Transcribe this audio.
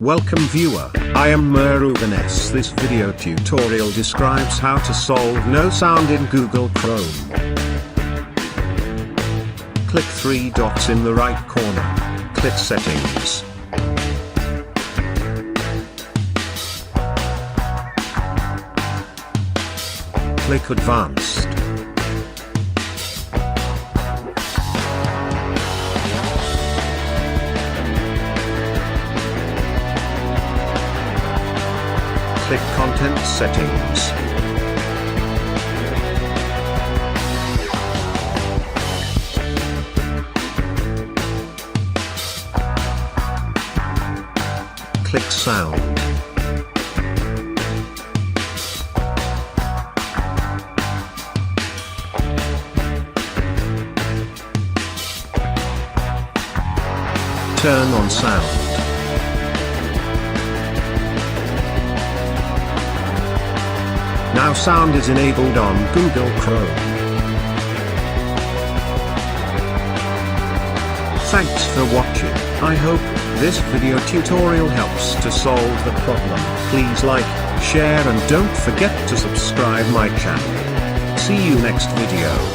Welcome viewer, I am Murugan S. This video tutorial describes how to solve no sound in Google Chrome. Click three dots in the right corner. Click Settings. Click Advanced. Click Content Settings. Click Sound. Turn on sound. Now sound is enabled on Google Chrome. Thanks for watching. I hope this video tutorial helps to solve the problem. Please like, share and don't forget to subscribe my channel. See you next video.